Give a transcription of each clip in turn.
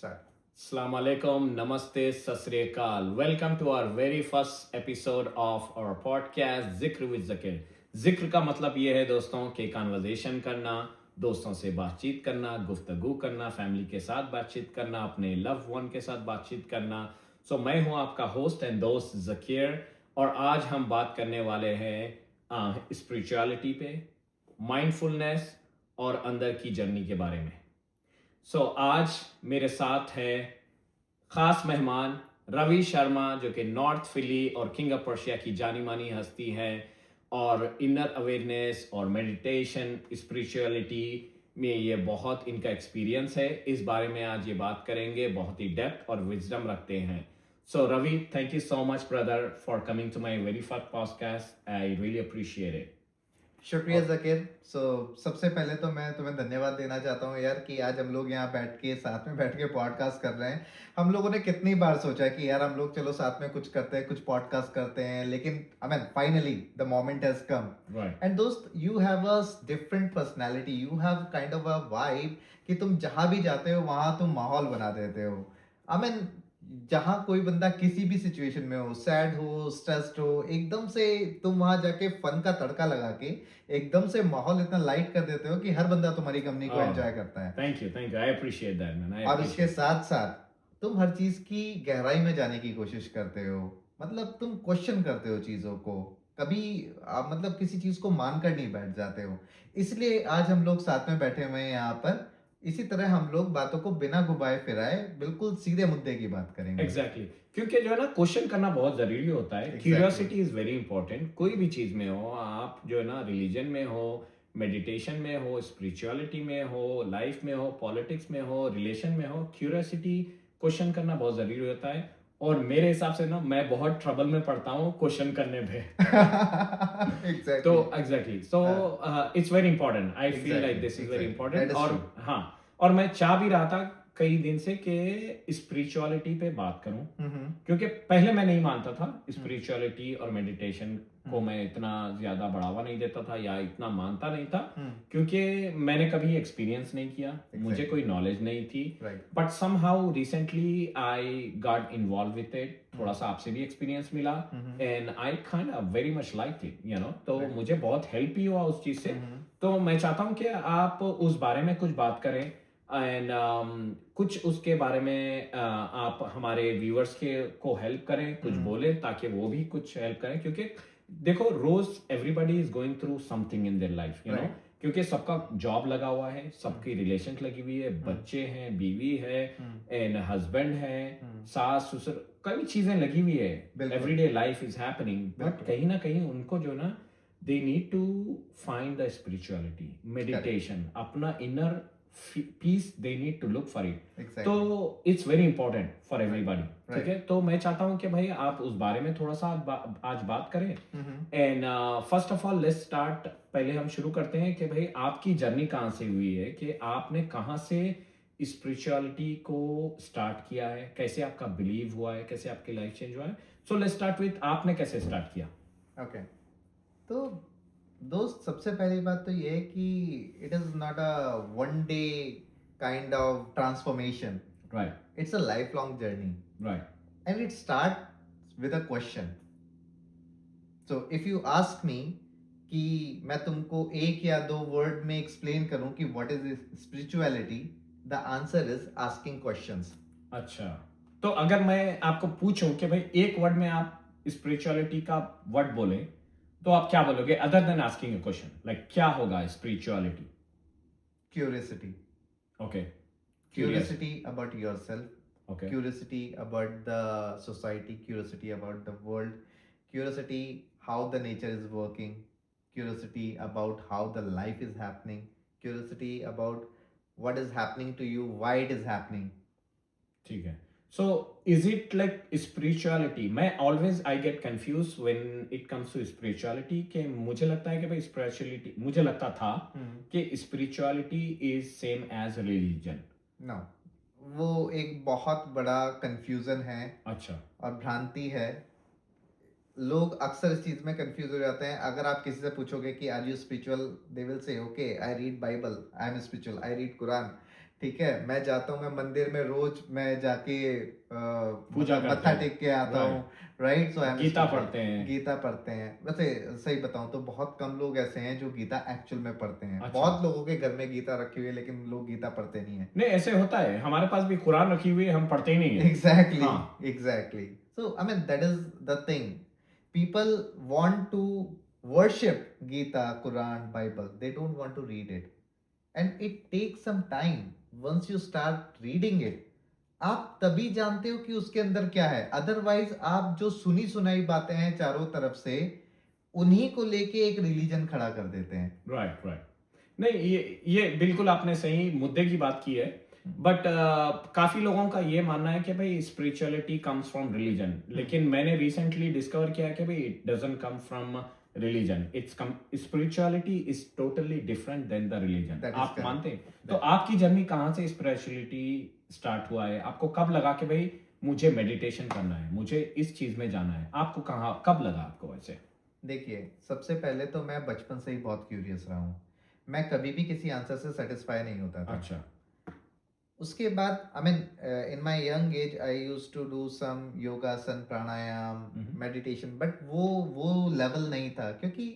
Start. Assalamu alaikum, namaste, sat sri akal. Welcome to our very first episode of our podcast जिक्र with Zakir. जिक्र का मतलब ये है दोस्तों कि कन्वर्सेशन करना, दोस्तों से बातचीत करना, गुफ्तगू करना, फैमिली के साथ बातचीत करना, अपने लव वन के साथ बातचीत करना. मैं हूँ आपका होस्ट एंड दोस्त ज़कीर और आज हम बात करने वाले हैं स्पिरिचुअलिटी पे, माइंडफुलनेस और अंदर की जर्नी के बारे में. आज मेरे साथ है खास मेहमान रवि शर्मा जो कि नॉर्थ फिली और किंग ऑफ पर्शिया की जानी मानी हस्ती है और इनर अवेयरनेस और मेडिटेशन स्पिरिचुअलिटी में ये बहुत इनका एक्सपीरियंस है. इस बारे में आज ये बात करेंगे. बहुत ही डेप्थ और विजडम रखते हैं. Ravi, thank you so much brother for coming to my very first podcast. I really appreciate it. शुक्रिया जकीर. सबसे पहले तो मैं तुम्हें धन्यवाद देना चाहता हूँ यार कि आज हम लोग यहाँ बैठ के साथ में बैठ के पॉडकास्ट कर रहे हैं. हम लोगों ने कितनी बार सोचा है कि यार हम लोग चलो साथ में कुछ करते हैं, कुछ पॉडकास्ट करते हैं, लेकिन I mean finally the moment has come. And दोस्त, you have a different personality, you have kind of a vibe कि तुम जहाँ भी जाते हो वहाँ तुम माहौल बना देते हो. आई मीन जहां कोई बंदा किसी भी सिचुएशन में हो, सैड हो, स्ट्रेस्ड हो, एकदम से तुम वहां जाके फन का तड़का लगा के एकदम से माहौल इतना लाइट कर देते हो कि हर बंदा तुम्हारी कंपनी को एंजॉय करता है. Thank you, I appreciate that man. और उसके साथ साथ तुम हर चीज की गहराई में जाने की कोशिश करते हो. मतलब तुम क्वेश्चन करते हो चीजों को. कभी आप मतलब किसी चीज को मानकर नहीं बैठ जाते हो. इसलिए आज हम लोग साथ में बैठे हुए हैं यहाँ पर. इसी तरह हम लोग बातों को बिना घुमाए फिराए बिल्कुल सीधे मुद्दे की बात करेंगे. एग्जैक्टली क्योंकि जो है ना क्वेश्चन करना बहुत जरूरी होता है. Curiosity is very important. कोई भी चीज में हो, आप जो है ना रिलीजन में हो, मेडिटेशन में हो, स्पिरिचुअलिटी में हो, लाइफ में हो, पॉलिटिक्स में हो, रिलेशन में हो, क्यूरियोसिटी क्वेश्चन करना बहुत जरूरी होता है. और मेरे हिसाब से ना मैं बहुत ट्रबल में पड़ता हूँ क्वेश्चन करने पे. तो exactly it's very important. I feel like this is very important. और हाँ, और मैं चाह भी रहा था कई दिन से कि स्पिरिचुअलिटी पे बात करूं, क्योंकि पहले मैं नहीं मानता था स्पिरिचुअलिटी और मेडिटेशन को. मैं इतना ज्यादा बढ़ावा नहीं देता था या इतना मानता नहीं था, क्योंकि मैंने कभी एक्सपीरियंस नहीं किया. मुझे कोई नॉलेज नहीं थी. But somehow recently I got involve with it. थोड़ा सा आपसे भी एक्सपीरियंस मिला and I kind of very much like it, you know. तो मुझे बहुत हेल्प ही हुआ उस चीज से. तो मैं चाहता हूँ कि आप उस बारे में कुछ बात करें एंड कुछ उसके बारे में आप हमारे व्यूअर्स के को हेल्प करें, कुछ बोले ताकि वो भी कुछ हेल्प करें. क्योंकि देखो रोज everybody is going through something in their life, you know. क्योंकि सबका जॉब लगा हुआ है, सबकी रिलेशन लगी हुई है, बच्चे हैं, बीवी है एंड हस्बैंड है, सास ससुर, कई चीजें लगी हुई है. Everyday life is happening. But कहीं ना कहीं उनको जो ना they need to find the spirituality, meditation, अपना inner peace they need to look for it. तो it's very important for everybody. ठीक है, तो मैं चाहता हूँ कि भाई आप उस बारे में थोड़ा सा आज बात करें. And first of all let's start. पहले हम शुरू करते हैं कि भाई आपकी जर्नी कहाँ से हुई है, कि आपने कहाँ से स्पिरिचुअलिटी को स्टार्ट किया है, कैसे आपका बिलीव हुआ है, कैसे आपकी लाइफ चेंज हुआ है. लेट्स स्टार्ट विथ आपने कैसे स्टार्ट किया. ओके. तो दोस्त, सबसे पहली बात तो ये है कि it is not a one day kind of transformation. Right. It's a life long journey. Right. And it start with a question. So if you ask me कि मैं तुमको एक या दो वर्ड में एक्सप्लेन करूं कि what is spirituality, the answer is asking questions. अच्छा, तो अगर मैं आपको पूछूं कि भाई एक वर्ड में आप स्पिरिचुअलिटी का वर्ड बोले तो आप क्या बोलोगे other than asking a question? Like क्या होगा spirituality? Curiosity. Okay. Curiosity about yourself. Okay. Curiosity about the society. Curiosity about the world. Curiosity how the nature is working. Curiosity about how the life is happening. Curiosity about what is happening to you, why it is happening. ठीक है. So is it like spirituality? मैं always I get confused when it comes to spirituality कि मुझे लगता है कि भाई spirituality, मुझे लगता था कि spirituality is same as religion. No, वो एक बहुत बड़ा कंफ्यूजन है. अच्छा. और भ्रांति है. लोग अक्सर इस चीज में कंफ्यूज हो जाते हैं. अगर आप किसी से पूछोगे कि are you spiritual, they will say okay I read Bible, I am spiritual, I read Quran. ठीक है, मैं जाता हूँ, मैं मंदिर में रोज मैं जाके पूजा मतलब करते मत्था हैं, टेक के आता हूँ, right, right? So I am Gita spiritual. पढ़ते हैं। गीता पढ़ते हैं। वैसे सही बताऊँ तो बहुत कम लोग ऐसे हैं जो गीता एक्चुअल में पढ़ते हैं। अच्छा, बहुत लोगों के घर में गीता रखी हुई है, लेकिन लोग गीता पढ़ते नहीं है। नहीं ऐसे होता है, हमारे पास भी कुरान रखी हुई है, हम पढ़ते ही नहीं है। Exactly, हाँ, exactly. So, I mean, that is the thing. People want to worship Gita, Quran, Bible. They don't want to read it. And it takes some time. Once you start reading it, आप तभी जानते हो कि उसके अंदर क्या है। Otherwise आप जो सुनी सुनाई बातें हैं चारों तरफ से, उन्हीं को लेके एक रिलीजन खड़ा कर देते हैं। Right, right. नहीं, ये बिल्कुल आपने सही मुद्दे की बात की है, बट काफी लोगों का ये मानना है कि भाई स्पिरिचुअलिटी कम्स फ्रॉम रिलीजन, लेकिन मैंने रिसेंटली डिस्कवर किया कि भाई it doesn't come from religion, it's come, spirituality is totally different than the religion. That is आप मानते हैं? तो करेक्ट। आपकी जर्नी कहाँ से स्पिरिचुअलिटी स्टार्ट हुआ है? आपको कब लगा कि भाई मुझे मेडिटेशन करना है, मुझे इस चीज में जाना है? आपको कहाँ, कब लगा आपको वैसे? देखिए, सबसे पहले तो मैं बचपन से ही बहुत क्यूरियस रहा हूँ। मैं कभी भी किसी आंसर से सेटिस्फाई नहीं होता था। अच्छा, उसके बाद I mean in my young age I used to do some yogasana, pranayama, meditation, but वो लेवल नहीं था, क्योंकि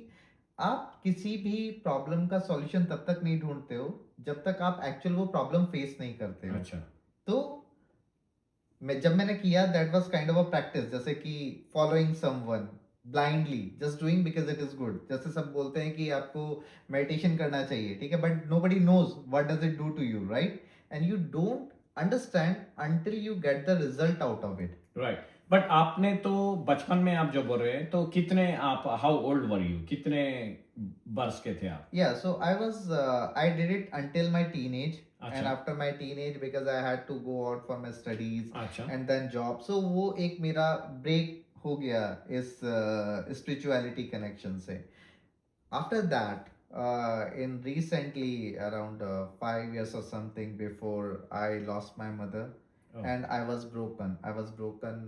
आप किसी भी प्रॉब्लम का सॉल्यूशन तब तक नहीं ढूंढते हो जब तक आप एक्चुअल वो प्रॉब्लम फेस नहीं करते हो। अच्छा, तो जब मैंने किया, that was kind of a practice, जैसे कि following someone blindly, just doing because it is good. जैसे सब बोलते हैं कि आपको मेडिटेशन करना चाहिए, ठीक है, but nobody knows what does it do to you, right? And you don't understand until you get the result out of it. Right. But आपने तो बचपन में, आप जो बोल रहे हैं, तो कितने आप, हाउ ओल्ड वर यू, कितने वर्ष के थे आप? Yeah, so I did it until my teenage, and अच्छा, after my teenage, because I had to go out for my studies अच्छा, and then job, so वो एक मेरा break हो गया इस spirituality connection से। After that, in recently around 5 years or something before, I lost my mother, oh, and I was broken. I was broken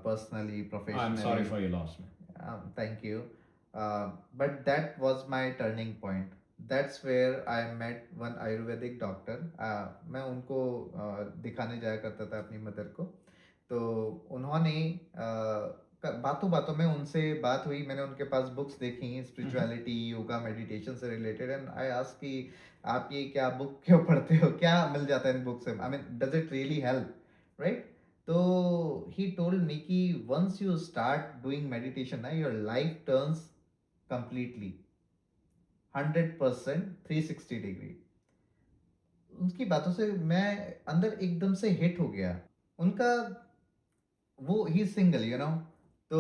personally, I'm sorry professionally. for your loss, man. Thank you. But that was my turning point. That's where I met one Ayurvedic doctor. मैं उनको दिखाने जाया करता था अपनी mother को। तो उन्होंने बातों बातों में उनसे बात हुई, मैंने उनके पास बुक्स देखी स्पिरिचुअलिटी, योगा, मेडिटेशन से रिलेटेड, एंड आई आस्क कि आप ये क्या बुक क्यों पढ़ते हो, क्या मिल जाता है इन बुक से, I mean does it really help, right? तो ही टोल्ड मी कि once you start doing meditation ना, your life turns completely 100% 360 degree. उनकी बातों से मैं अंदर एकदम से हिट हो गया। उनका वो ही सिंगल, यू नो। तो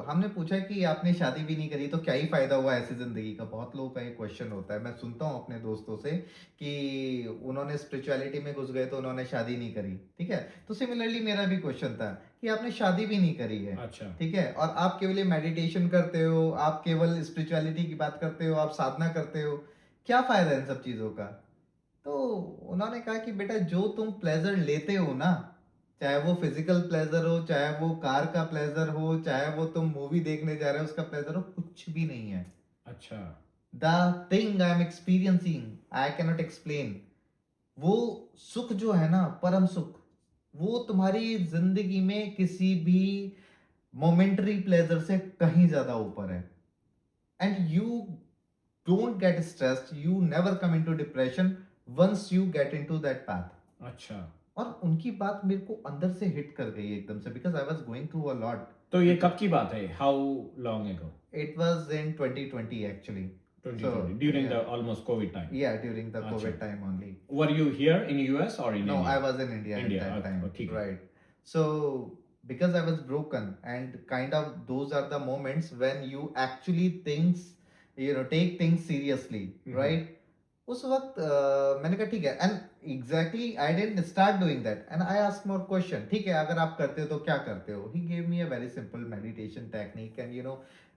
हमने पूछा कि आपने शादी भी नहीं करी तो क्या ही फायदा हुआ ऐसी जिंदगी का। बहुत लोगों का ये क्वेश्चन होता है, मैं सुनता हूँ अपने दोस्तों से कि उन्होंने स्पिरिचुअलिटी में घुस गए तो उन्होंने शादी नहीं करी, ठीक है। तो सिमिलरली मेरा भी क्वेश्चन था कि आपने शादी भी नहीं करी है, अच्छा, ठीक है, और आप केवल मेडिटेशन करते हो, आप केवल स्पिरिचुअलिटी की बात करते हो, आप साधना करते हो, क्या फायदा इन सब चीजों का? तो उन्होंने कहा कि बेटा, जो तुम प्लेजर लेते हो ना, चाहे वो फिजिकल प्लेजर हो, चाहे वो कार का प्लेजर हो, चाहे वो तुम मूवी देखने जा रहे हो उसका प्लेजर हो, कुछ भी नहीं है। अच्छा, the thing I am experiencing I cannot explain. वो सुख जो है ना, परम सुख, वो तुम्हारी जिंदगी में किसी भी मोमेंटरी प्लेजर से कहीं ज्यादा ऊपर है। And you don't get stressed, you never come into depression once you get into that path. अच्छा। और उनकी बात मेरे को अंदर से हिट कर गई एकदम से, because I was going through a lot. तो ये कब की बात है? How long ago? It was in 2020 actually. 2020, during the almost COVID time. Yeah, during the Acha. COVID time only. Were you here in US or in No, India? I was in India India, at that okay, time. okay. Right. So, because I was broken, and kind of those are the moments when you actually take things seriously, right? उस वक्त मैंने कहा ठीक है, and exactly I didn't start doing that, and I asked more question. ठीक है, अगर आप करते हो तो क्या करते हो? He gave me a very simple meditation technique, and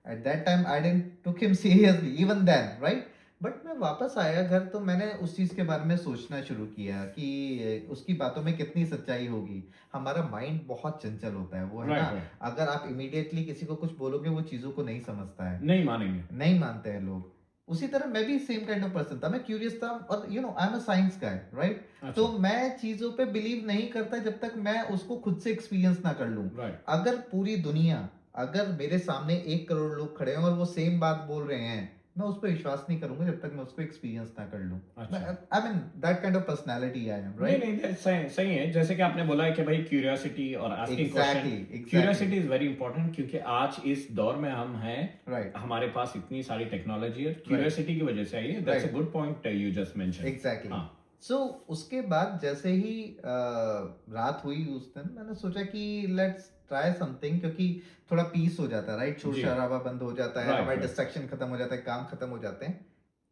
at that time I didn't took him seriously even then, right? But मैं वापस आया घर तो मैंने उस चीज़ के बारे में सोचना शुरू किया कि उसकी बातों में कितनी सच्चाई होगी। हमारा माइंड बहुत चंचल होता है, वो है Right, ना। right. अगर आप इमीडिएटली किसी को कुछ बोलोगे वो चीज़ों को नहीं समझता है, नहीं मानेंगे। नहीं मानते हैं लोग। उसी तरह मैं भी सेम काइंड ऑफ पर्सन था, मैं क्यूरियस था, और you know I am a science guy, right? तो अच्छा, मैं चीजों पे बिलीव नहीं करता जब तक मैं उसको खुद से एक्सपीरियंस ना कर लूं। राइट, अगर पूरी दुनिया, अगर मेरे सामने 1 करोड़ लोग खड़े हैं और वो सेम बात बोल रहे हैं, मैं उस पर विश्वास नहीं करूंगा जब तक मैं उसको एक्सपीरियंस ना कर लूं। अच्छा। I mean that kind of personality I am, नहीं, राइट? नहीं, सही सही है। जैसे कि आपने बोला है कि भाई क्यूरियोसिटी और asking question, exactly, exactly, curiosity is very important क्योंकि आज इस दौर में हम हैं, राइट, हमारे पास इतनी सारी टेक्नोलॉजी है, राइट, क्यूरियोसिटी की वजह से आई है। That's a right, good point you just mentioned. Exactly. हाँ, सो उसके बाद जैसे ही रात हुई उस दिन, मैंने सोचा कि लेट्स ट्राई समथिंग, क्योंकि थोड़ा पीस हो जाता है, राइट? शोर जी, शराबा बंद हो जाता है, राइट, हमारे राइट। डिस्ट्रैक्शन खत्म हो जाता है, काम खत्म हो जाते हैं।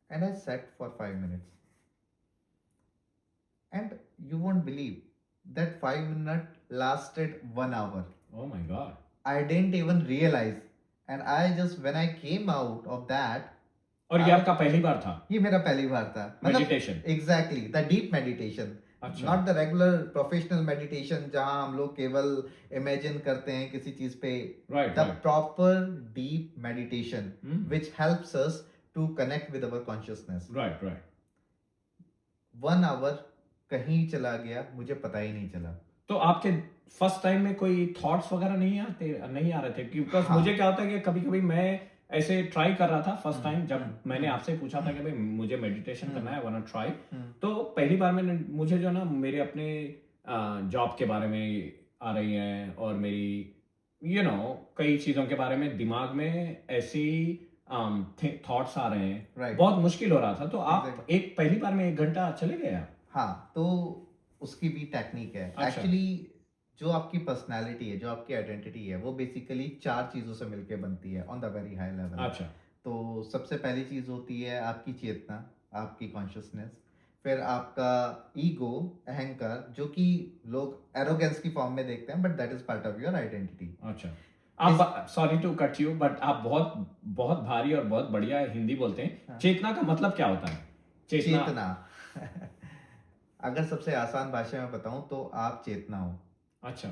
And I set for 5 minutes, and you won't believe that 5 minute lasted 1 hour. Oh my God! I didn't even realize, and I just when I came out of that, और ये I आपका पहली बार था ये मेरा पहली बार था, मतलब meditation? Exactly the deep meditation, अच्छा, not the regular professional meditation जहां हम लोग केवल इमेजिन करते हैं किसी चीज पे। Right, the right. Proper deep meditation hmm, which helps us to connect with our consciousness. Right, right. 1 hour कहीं चला गया, मुझे पता ही नहीं चला। तो आपके फर्स्ट टाइम में कोई थॉट्स वगैरह नहीं आ रहे थे? बिकॉज़ हाँ। मुझे क्या होता है कि कभी-कभी मैं ऐसे ट्राई कर रहा था फर्स्ट टाइम, जब मैंने हम्म, आपसे पूछा था कि भाई मुझे मेडिटेशन करना है, आई वांट टू ट्राई। हम्म, तो पहली बार मैंने मुझे जो है ना मेरे अपने जॉब के बारे में आ रही हैं और मेरी कई चीज़ों के बारे में दिमाग में ऐसी थॉट्स आ रहे हैं, राइट, बहुत मुश्किल हो रहा था। तो आप एग्जैक्टली। एक पहली बार में 1 घंटा चले गए आप? हाँ, तो उसकी भी टेक्निक है। अच्छा, एक्चुअली जो आपकी पर्सनैलिटी है, जो आपकी आइडेंटिटी है, वो बेसिकली 4 चीज़ों से मिलके बनती है on the very high level. अच्छा, तो सबसे पहली चीज़ होती है आपकी चेतना, आपकी कॉन्शियसनेस। फिर आपका ईगो, अहंकार, जो कि लोग एरोगेंस की फॉर्म में देखते हैं, but that is part of your identity. अच्छा। इस आप sorry to cut you but आप बहुत बहुत भारी और बहुत बढ़िया हिंदी बोलते हैं। हाँ, चेतना का मतलब क्या होता है? चेतना। चेतना। अगर सबसे आसान भाषा में बताऊँ तो आप चेतना हो। अच्छा,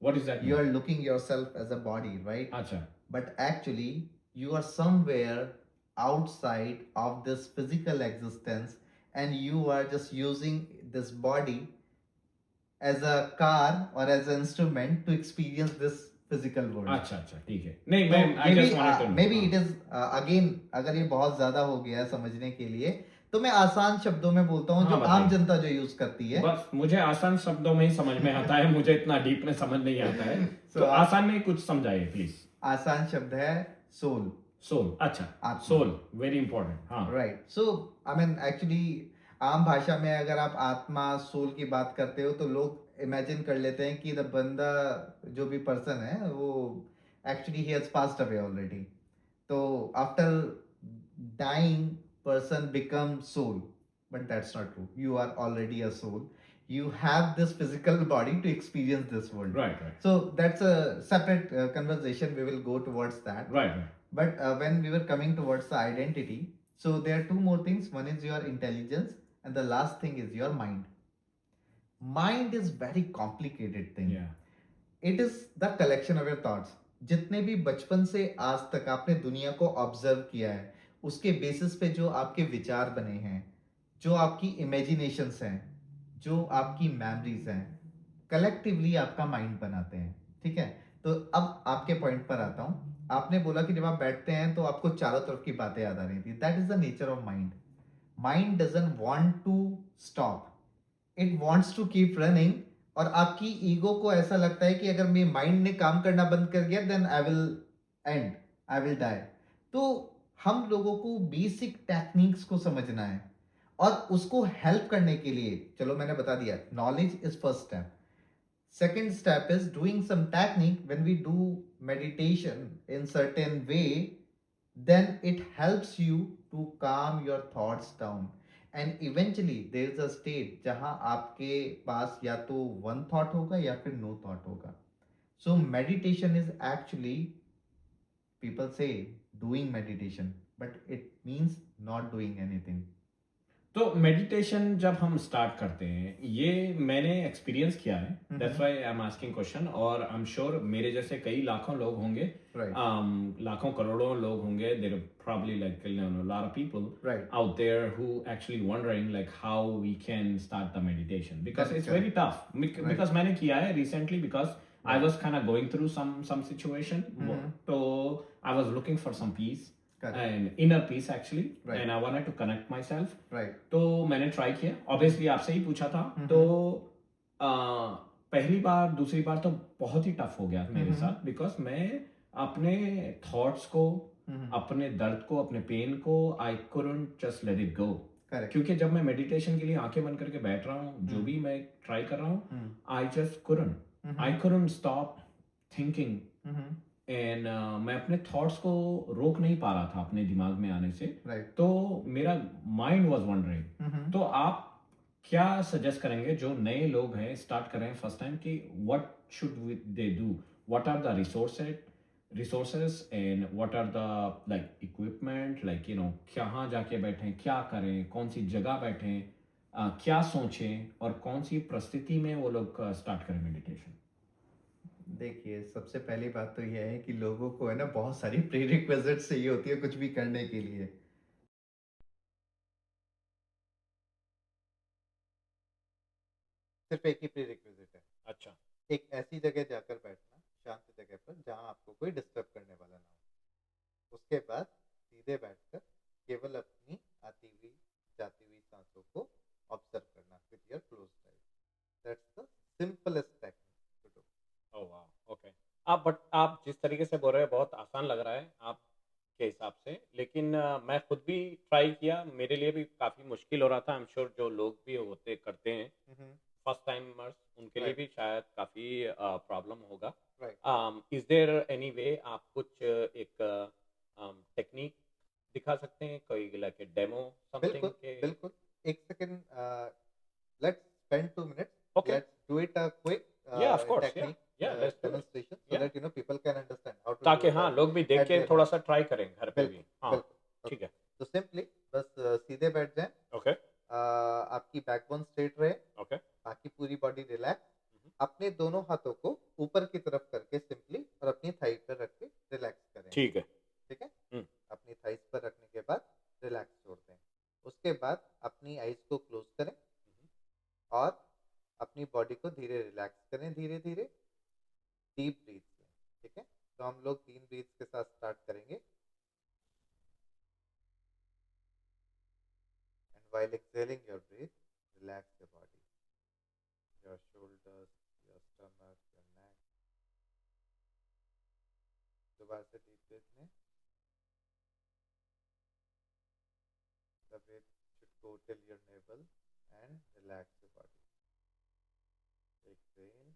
what does that You mean? are looking yourself as a body, right? अच्छा, But actually you are somewhere outside of this physical existence, and you are just using this body as a car or as an instrument to experience this physical world. अच्छा, अच्छा, ठीक है। नहीं, तो मैं I just wanted to know. Maybe हाँ, it is again, अगर ये बहुत ज्यादा हो गया है समझने के लिए, तो मैं आसान शब्दों में बोलता हूँ, हाँ, जो आम बताइए। जनता जो यूज करती है। बस मुझे आसान शब्दों में ही समझ में आता है, मुझे इतना डीप में समझ नहीं आता है। So, तो आसान में कुछ समझाइए प्लीज़। आसान शब्द है सोल, सोल, अच्छा, आत्मा। Soul very important. हाँ, right. So I mean actually आम भाषा में अगर आप आत्मा, सोल की बात करते हो, तो लोग इमेजिन कर लेते हैं कि द बंदा, जो भी पर्सन है, वो actually he has passed away already. तो after dying, person become soul, but that's not true. You are already a soul, you have this physical body to experience this world. Right, right, So that's a separate conversation, we will go towards that. Right, right. But when we were coming towards the identity, so there are two more things. One is your intelligence, and the last thing is your mind. Mind is very complicated thing. या, It is the collection of your thoughts. जितने भी बचपन से आज तक आपने दुनिया को ऑब्जर्व किया है, उसके बेसिस पे जो आपके विचार बने हैं, जो आपकी इमेजिनेशंस हैं, जो आपकी मेमोरीज हैं, कलेक्टिवली आपका माइंड बनाते हैं। ठीक है? तो अब आपके पॉइंट पर आता हूँ। आपने बोला कि जब आप बैठते हैं तो आपको चारों तरफ की बातें याद आ रही थी। That is the nature of mind. Mind doesn't want to stop, it wants to keep running. और आपकी ईगो को ऐसा लगता है कि अगर मेरे माइंड ने काम करना बंद कर दिया, then I will end, I will die. तो हम लोगों को बेसिक टेक्निक्स को समझना है, और उसको हेल्प करने के लिए, चलो मैंने बता दिया, knowledge is first step. Second step is doing some technique. When we do meditation in certain way, then it helps you to calm your thoughts down, and eventually there is a state जहां आपके पास या तो one thought होगा या फिर no thought होगा. So meditation is actually, people say doing meditation, but it means not doing anything. तो meditation जब हम स्टार्ट करते हैं, ये मैंने एक्सपीरियंस किया है, that's why I am asking question, और आई एम श्योर मेरे जैसे कई लाखों लोग होंगे, राइट, लाखों करोड़ों लोग होंगे, there probably like lot of people right, out there who actually wondering like how we can start the meditation that because is it's very correct, tough right, because मैंने किया है recently because I right, was kind of going through some situation, so I was looking for some peace correct, and inner peace actually, right, and I wanted to connect myself. Right, तो मैंने try किया, obviously आपसे ही पूछा था, तो अ, पहली बार दूसरी बार तो बहुत ही टफ हो गया मेरे साथ, बिकॉज मैं अपने थॉट्स को, अपने दर्द को, अपने पेन को, आई couldn't just let it go, correct, क्योंकि जब मैं मेडिटेशन के लिए आंखें बंद करके बैठ रहा हूँ, जो भी मैं ट्राई कर रहा हूँ, I just couldn't stop thinking, and मैं अपने थॉट्स को रोक नहीं पा रहा था अपने दिमाग में आने से, राइट, तो मेरा माइंड वाज वंडरिंग। तो आप क्या सजेस्ट करेंगे जो नए लोग हैं, स्टार्ट कर रहे हैं फर्स्ट टाइम, कि what should they do, what are the resources and what are the like equipment, like कहाँ जाके बैठें, क्या करें, कौन सी जगह बैठें, क्या सोचें, और कौन सी परिस्थिति में वो लोग स्टार्ट करें मेडिटेशन? देखिए, सबसे पहली बात तो ये है कि लोगों को है ना बहुत सारी प्रीरिक्विज़िट्स चाहिए होती है कुछ भी करने के लिए। सिर्फ़ एक ही प्रीरिक्विज़िट है। अच्छा। एक ऐसी जगह जाकर बैठना, शांत जगह पर जहाँ आपको कोई डिस्टर्ब करने वाला ना हो। उसके बाद सीधे बैठकर केवल अपनी आती हुई, जाती हुई साँसों को ऑब्ज़र्व करना with your closed eyes. That's the simplest technique to do. Oh वाह! ओके। आप जिस तरीके से बोल रहे हैं बहुत आसान लग रहा है आपके हिसाब से, लेकिन मैं खुद भी ट्राई किया, मेरे लिए भी काफ़ी मुश्किल हो रहा था, आई एम श्योर जो लोग भी होते करते हैं, हुँ, हुँ। फर्स्ट टाइमर्स, उनके लिए राइट, भी शायद काफ़ी प्रॉब्लम होगा। Right. Is there any way आप कुछ एक टेक्नीक दिखा सकते हैं, कोई लाइक अ डेमो समथिंग बिल्कुल, के? बिल्कुल। 1 second let's spend 2 minutes. Okay, Let's do it a quick या ऑफ कोर्स, या technique let's do it, demonstration so या that people can understand how to do ताकि it हाँ, लोग भी देख at के their home. थोड़ा-सा ट्राई करें घर पे भी। बिल्कुल, हाँ, बिल्कुल। ठीक ओके, है। तो सिंपली बस सीधे बैठ जाएँ। ओके, आपकी बैकबोन स्ट्रेट रहे, ओके। बाकी पूरी बॉडी रिलैक्स। हुँ, हुँ। अपने दोनों हाथों को ऊपर की तरफ करके सिंपली और अपनी थाई पर रख के रिलैक्स करें। ठीक है। ठीक है? हुँ, अपनी थाइज़ पर रखने के बाद रिलैक्स छोड़ दें। उसके बाद अपनी आइज़ को क्लोज़ करें हुँ, और अपनी बॉडी को धीरे रिलैक्स करें धीरे-धीरे, डीप ब्रीथ्स लें, ठीक है? तो हम लोग 3 ब्रीथ्स के साथ स्टार्ट करेंगे and while exhaling your breathe, relax your body, your shoulders, your stomach, your neck. दोबारा से डीप ब्रीथ लें, the breath should go till your navel and relax your body. Exhale,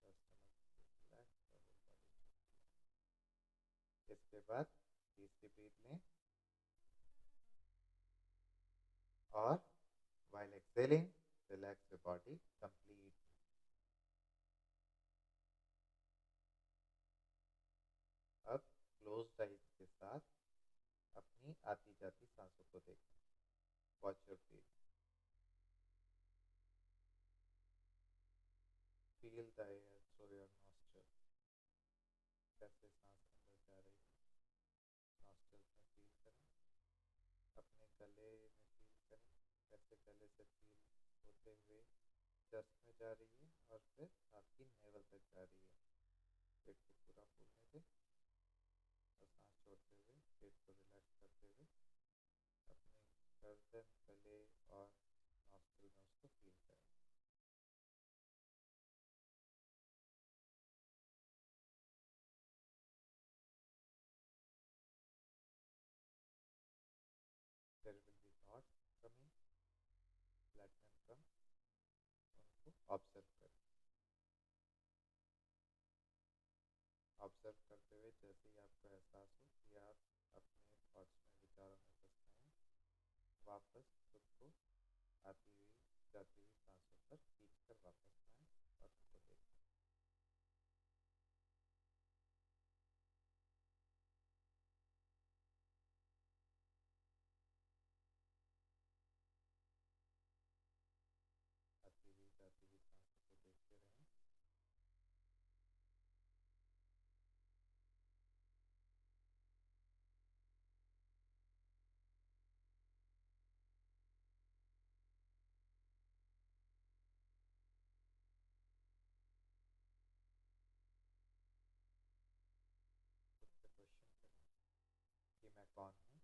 your stomach should relax, your whole body should relax. इसके बाद तीसरी breathe लें और while exhaling, relax your body completely. अब closed eyes के साथ अपनी आती जाती सांसों को देखें। Watch your breathe, feel the air through your nostril, कैसे सांस अंदर जा रही है, नॉस्ट्रल्स में फील करें, अपने गले में फील करें, कैसे गले से फील होते हुए चेस्ट में जा रही है और फिर आपकी नेवल तक जा रही है। पेट को पूरा फूलने दें और सांस छोड़ते हुए पेट को रिलैक्स करते हुए अपने गर्दन, गले और नॉस्ट्रल में उसको फील करें। There will be thoughts coming, let them come, उनको ऑब्जर्व करें। ऑब्जर्व करते हुए जैसे ही आपको एहसास हो कि आप अपने थॉट्स में, विचारों में फंस गए हैं, वापस खुद को आती हुई जाती हुई सांसों पर खींच कर वापस लाएं और उनको देखें। कौन हूँ,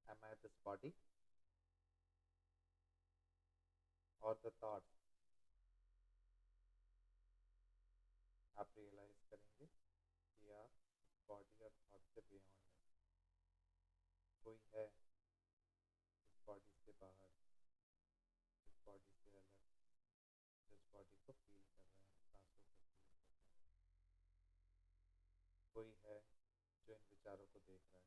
एम आई दिस बॉडी, और द थॉट, आप रियलाइज करेंगे कि आप बॉडी और थॉट से बियॉन्ड है, कोई है इस बॉडी से बाहर, इस बॉडी से अलग, जिस बॉडी को फील कर रहे हैं, सांसों को फील कर रहे हैं, कोई है जो इन विचारों को देख रहा है।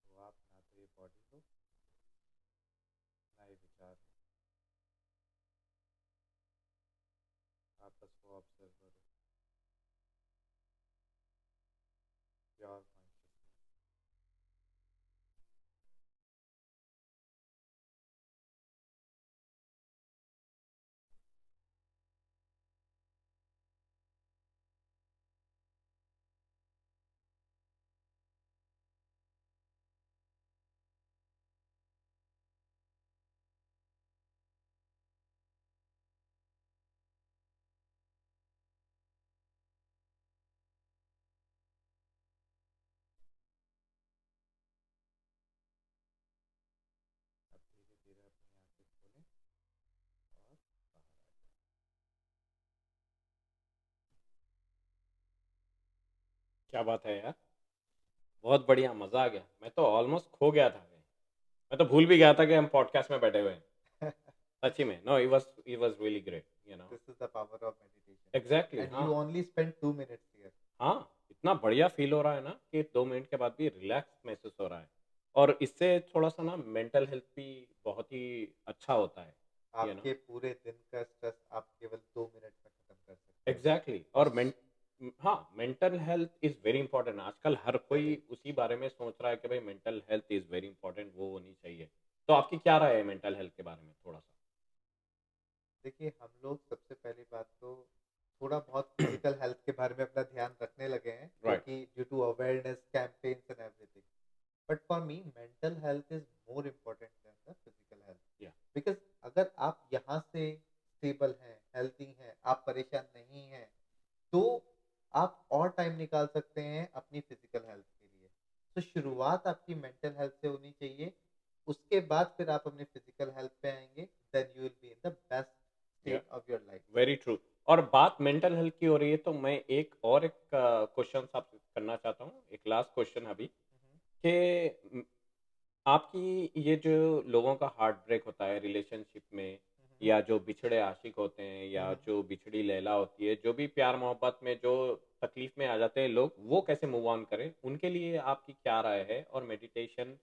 तो आप ना तो ये बॉडी हो, ना ये विचार हो, आप बस वो ऑब्जर्वर हो, प्योर कॉन्शियसनेस। अब धीरे धीरे अपनी आंखें खोलें और बाहर आ जाएं। क्या बात है यार, बहुत बढ़िया, मजा आ गया। मैं तो ऑलमोस्ट खो गया था। मैं तो भूल भी गया था कि हम पॉडकास्ट में बैठे हुए हैं। सच्ची में, no, it was really great, you know. This is the power of meditation. Exactly, And हाँ you only spend 2 minutes here. हाँ, इतना बढ़िया फील हो रहा है ना कि 2 मिनट के बाद भी रिलैक्स महसूस हो रहा है। और इससे थोड़ा सा ना मेंटल हेल्थ भी बहुत ही अच्छा होता है, you know. आपके पूरे दिन का स्ट्रेस आप केवल 2 मिनट में खत्म कर सकते हैं। एग्जैक्टली और हाँ, mental health is very important. आजकल हर कोई उसी बारे में सोच रहा है कि भाई mental health is very important, वो होनी चाहिए। तो आपकी क्या राय है मेंटल हेल्थ के बारे में, थोड़ा सा? देखिए, हम लोग सबसे पहली बात तो थोड़ा बहुत फिजिकल हेल्थ के बारे में अपना ध्यान रखने लगे हैं, राइट, क्योंकि due to awareness campaigns and everything. But for me mental health is more important than the physical health. या बिकॉज अगर आप यहाँ से स्टेबल हैं, हेल्दी हैं, आप परेशान नहीं हैं, तो आप और टाइम निकाल सकते हैं अपनी फिजिकल हेल्थ के लिए। तो शुरुआत आपकी मेंटल हेल्थ से होनी चाहिए, उसके बाद फिर आप अपनी फिजिकल हेल्थ पे आएंगे, then you will be in the best या state of your life. Very true. और बात मेंटल हेल्थ की हो रही है तो मैं एक क्वेश्चन आपसे करना चाहता हूँ, एक लास्ट क्वेश्चन अभी, कि आपकी ये जो लोगों का हार्ट ब्रेक होता है रिलेशनशिप में, या जो बिछड़े आशिक होते हैं, या जो बिछड़ी लैला होती है, जो भी प्यार मोहब्बत में जो तकलीफ में आ जाते हैं लोग, वो कैसे मूव ऑन करें, उनके लिए आपकी क्या राय है? और मेडिटेशन,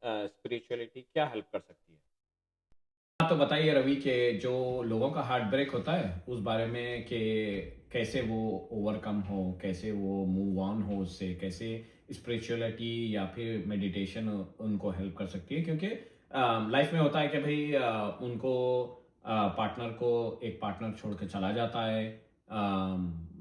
स्पिरिचुअलिटी क्या हेल्प कर सकती है? हाँ, तो बताइए रवि कि जो लोगों का हार्ट ब्रेक होता है उस बारे में कि कैसे वो ओवरकम हो, कैसे वो मूव ऑन हो उससे, कैसे स्पिरिचुअलिटी या फिर मेडिटेशन उनको हेल्प कर सकती है। क्योंकि लाइफ में होता है कि भाई उनको पार्टनर को एक पार्टनर छोड़ के चला जाता है।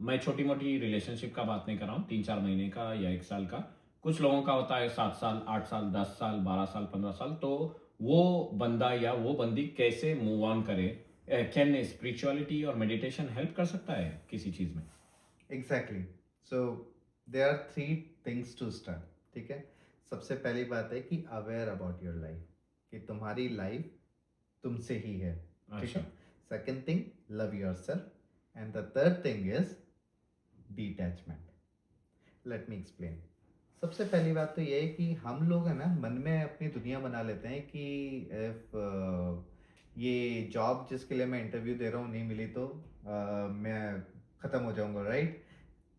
मैं छोटी मोटी रिलेशनशिप का बात नहीं कर रहा हूँ, 3-4 महीने का या 1 साल का। कुछ लोगों का होता है 7 साल, 8 साल, 10 साल, 12 साल, 15 साल। तो वो बंदा या वो बंदी कैसे मूव ऑन करे? कैन स्पिरिचुअलिटी और मेडिटेशन हेल्प कर सकता है किसी चीज में? Exactly. So there are 3 things to start. ठीक है, सबसे पहली बात है कि अवेयर अबाउट योर लाइफ, कि तुम्हारी लाइफ तुमसे ही है। ठीक अच्छा। है। Second thing, love yourself. And the third thing is detachment. Let me explain. सबसे पहली बात तो ये है कि हम लोग है ना मन में अपनी दुनिया बना लेते हैं कि इफ ये जॉब जिसके लिए मैं इंटरव्यू दे रहा हूँ नहीं मिली तो मैं ख़त्म हो जाऊंगा, राइट?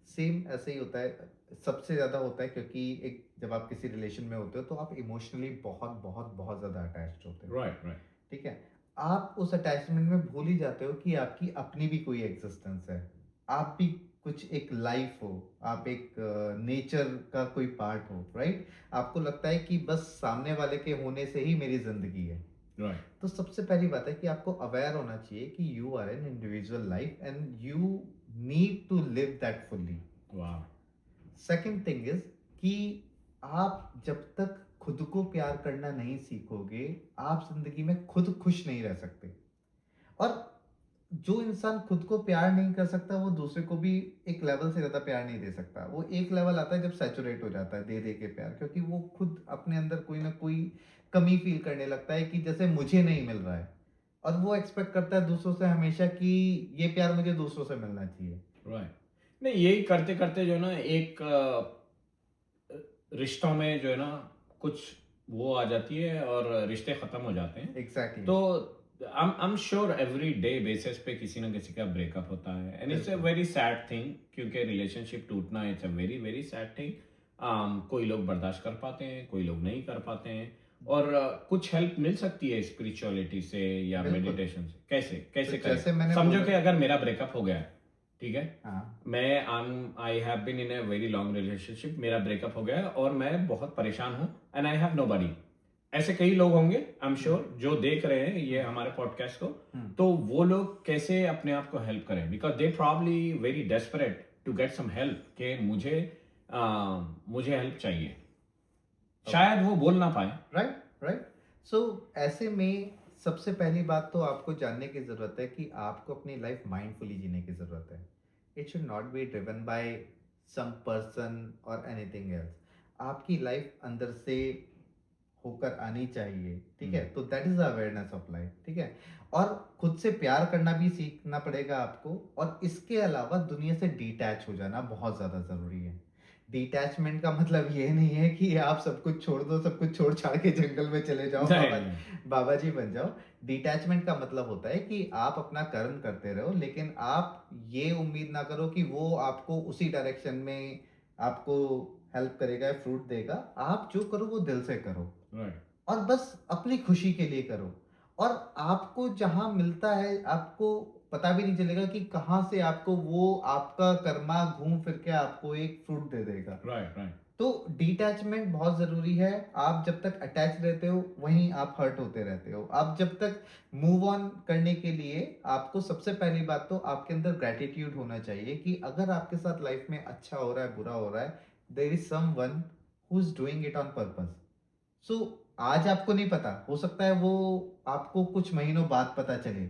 सेम ऐसे ही होता है, सबसे ज़्यादा होता है, क्योंकि एक जब आप किसी रिलेशन में होते हो तो आप इमोशनली बहुत बहुत बहुत ज़्यादा अटैच्ड होते हो। Right, right. ठीक है। आप उस अटैचमेंट में भूल ही जाते हो कि आपकी अपनी भी कोई एग्जिस्टेंस है, आप भी कुछ एक लाइफ हो, आप एक नेचर का कोई पार्ट हो, राइट? आपको लगता है कि बस सामने वाले के होने से ही मेरी जिंदगी है। राइट। तो सबसे पहली बात है कि आपको अवेयर होना चाहिए कि you are an individual life and you need to live that fully. वाह। सेकंड थिंग इज कि आप जब तक खुद को प्यार करना नहीं सीखोगे, आप जिंदगी में खुद खुश नहीं रह सकते। और जो इंसान खुद को प्यार नहीं कर सकता वो दूसरे को भी एक लेवल से ज्यादा प्यार नहीं दे सकता। वो एक लेवल आता है जब सैचुरेट हो जाता है दे दे के प्यार, क्योंकि वो खुद अपने अंदर कोई ना कोई कमी फील करने लगता है कि जैसे मुझे नहीं मिल रहा है, और वो एक्सपेक्ट करता है दूसरों से हमेशा कि ये प्यार मुझे दूसरों से मिलना चाहिए। राइट। नहीं, यही करते करते जो है ना एक रिश्तों में जो है ना कुछ वो आ जाती है और रिश्ते खत्म हो जाते हैं। एग्जैक्टली तो I'm sure every day basis पे किसी ना किसी का ब्रेकअप होता है एंड इट्स अ बिल्कुल। वेरी सैड थिंग, क्योंकि रिलेशनशिप टूटना it's a very very sad thing. कोई लोग बर्दाश्त कर पाते हैं, कोई लोग नहीं कर पाते हैं। और कुछ हेल्प मिल सकती है स्पिरिचुअलिटी से या बिल्कुल। मेडिटेशन से। कैसे तो कैसे करें? जैसे मैंने समझो बोला। कि अगर मेरा ब्रेकअप हो गया है, ठीक है, हाँ। मैं I have been in a very long relationship, मेरा ब्रेकअप हो गया है और मैं बहुत परेशान हूँ एंड आई हैव नोबडी। ऐसे कई लोग होंगे आई एम श्योर जो देख रहे हैं ये हमारे पॉडकास्ट को। हम्म। तो वो लोग कैसे अपने आप को हेल्प करें? Because they probably very desperate to get some help कि मुझे हेल्प चाहिए। शायद वो बोल ना पाए। Right right. सो ऐसे में सबसे पहली बात तो आपको जानने की ज़रूरत है कि आपको अपनी लाइफ माइंडफुली जीने की ज़रूरत है। It should not be driven by some person और एनीथिंग एल्स। आपकी लाइफ अंदर से होकर आनी चाहिए, ठीक है? तो that is awareness of life, ठीक है? और खुद से प्यार करना भी सीखना पड़ेगा आपको, और इसके अलावा दुनिया से डिटैच हो जाना बहुत ज़्यादा ज़रूरी है। डिटैचमेंट का मतलब ये नहीं है कि आप सब कुछ छोड़ दो, सब कुछ छोड़ छाड़ के जंगल में चले जाओ, नहीं, बाबा जी बन जाओ। डिटैचमेंट का मतलब होता है कि आप अपना कर्म करते रहो, लेकिन आप ये उम्मीद ना करो कि वो आपको उसी डायरेक्शन में आपको हेल्प करेगा, फ्रूट देगा। आप जो करो वो दिल से करो, राइट और बस अपनी खुशी के लिए करो। और आपको जहाँ मिलता है आपको पता भी नहीं चलेगा कि कहाँ से आपको वो आपका कर्मा घूम फिर के आपको एक फ्रूट दे देगा। राइट राइट तो डिटैचमेंट बहुत ज़रूरी है। आप जब तक अटैच रहते हो वहीं आप हर्ट होते रहते हो। आप जब तक मूव ऑन करने के लिए आपको सबसे पहली बात तो आपके अंदर ग्रैटिट्यूड होना चाहिए कि अगर आपके साथ लाइफ में अच्छा हो रहा है, बुरा हो रहा है, there is someone who is doing it on purpose. So आज आपको नहीं पता, हो सकता है वो आपको कुछ महीनों बाद पता चले,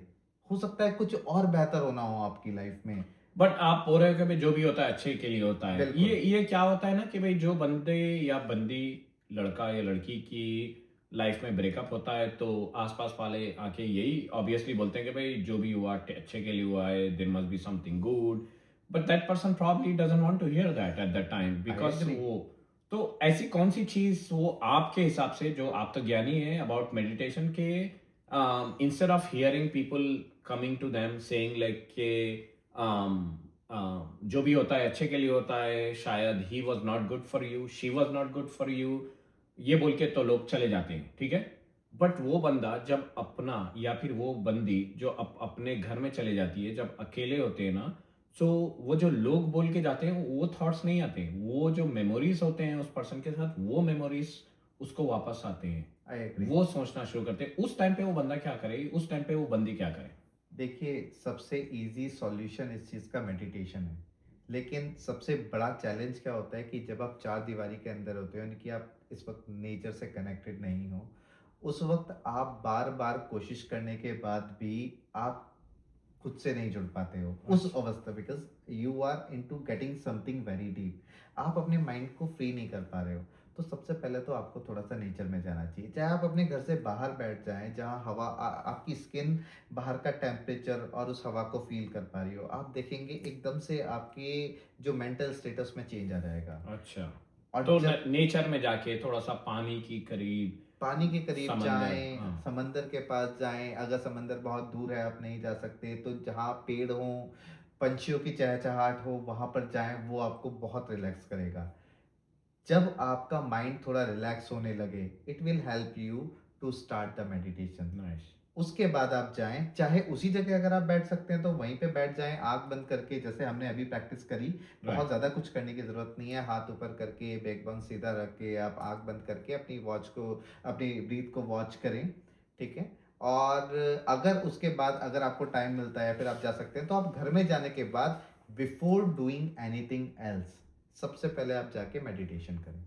हो सकता है कुछ और बेहतर होना हो आपकी लाइफ में। बट आप बोल रहे हो कि भाई जो भी होता है अच्छे के लिए होता है। बिल्कुल। ये क्या होता है ना कि भाई जो बंदे या बंदी, लड़का या लड़की की लाइफ में ब्रेकअप होता है तो आसपास वाले आके यही ऑब्वियसली बोलते हैं कि भाई जो भी हुआ अच्छे के लिए हुआ है, there must be something good. But that person probably doesn't want to hear that at that time, I because agree. वो तो ऐसी कौन सी चीज वो आपके हिसाब से, जो आप तो ज्ञानी है अबाउट मेडिटेशन के, instead of hearing people coming to them saying like के जो भी होता है अच्छे के लिए होता है, शायद he was not good for you, she was not good for you, ये बोल के तो लोग चले जाते हैं, ठीक है। बट वो बंदा जब अपना, या फिर वो बंदी जो अपने घर में चले जाती है, जब अकेले होते हैं ना, सो वो जो लोग बोल के जाते हैं वो थॉट्स नहीं आते, वो जो मेमोरीज होते हैं उस पर्सन के साथ, वो मेमोरीज उसको वापस आते हैं। I agree. वो सोचना शुरू करते हैं। उस टाइम पे वो बंदा क्या करे, उस टाइम पे वो बंदी क्या करे? देखिए, सबसे इजी सॉल्यूशन इस चीज़ का मेडिटेशन है। लेकिन सबसे बड़ा चैलेंज क्या होता है कि जब आप चार दीवारी के अंदर होते हो, यानी कि आप इस वक्त नेचर से कनेक्टेड नहीं हो, उस वक्त आप बार बार कोशिश करने के बाद भी आप खुद से नहीं जुड़ पाते हो उस अवस्था, because you are into getting something very deep. आप अपने माइंड को फ्री नहीं कर पा रहे हो। तो सबसे पहले तो आपको थोड़ा सा नेचर में जाना चाहिए, चाहे आप अपने घर से बाहर बैठ जाएं जहाँ हवा आपकी स्किन बाहर का टेम्परेचर और उस हवा को फील कर पा रही हो। आप देखेंगे एकदम से आपके जो मेंटल स्टेटस में चेंज आ जाएगा। अच्छा, और तो जब नेचर में जाके थोड़ा सा पानी की करीब, पानी के करीब समंदर, जाएं, हाँ, समंदर के पास जाएं। अगर समंदर बहुत दूर है, आप नहीं जा सकते, तो जहाँ पेड़ हों, पंछियों की चहचहाट हो, वहाँ पर जाएं। वो आपको बहुत रिलैक्स करेगा। जब आपका माइंड थोड़ा रिलैक्स होने लगे, it will help you to start the meditation. Nice. उसके बाद आप जाएं, चाहे उसी जगह अगर आप बैठ सकते हैं तो वहीं पे बैठ जाएं, आंख बंद करके, जैसे हमने अभी प्रैक्टिस करी। बहुत राइट, ज़्यादा कुछ करने की ज़रूरत नहीं है। हाथ ऊपर करके, बैकबोन सीधा रख के, आप आंख बंद करके अपनी ब्रीथ को वॉच करें, ठीक है? और अगर उसके बाद अगर आपको टाइम मिलता है, फिर आप जा सकते हैं। तो आप घर में जाने के बाद, बिफोर डूइंग एनीथिंग एल्स, सबसे पहले आप जाके मेडिटेशन करें।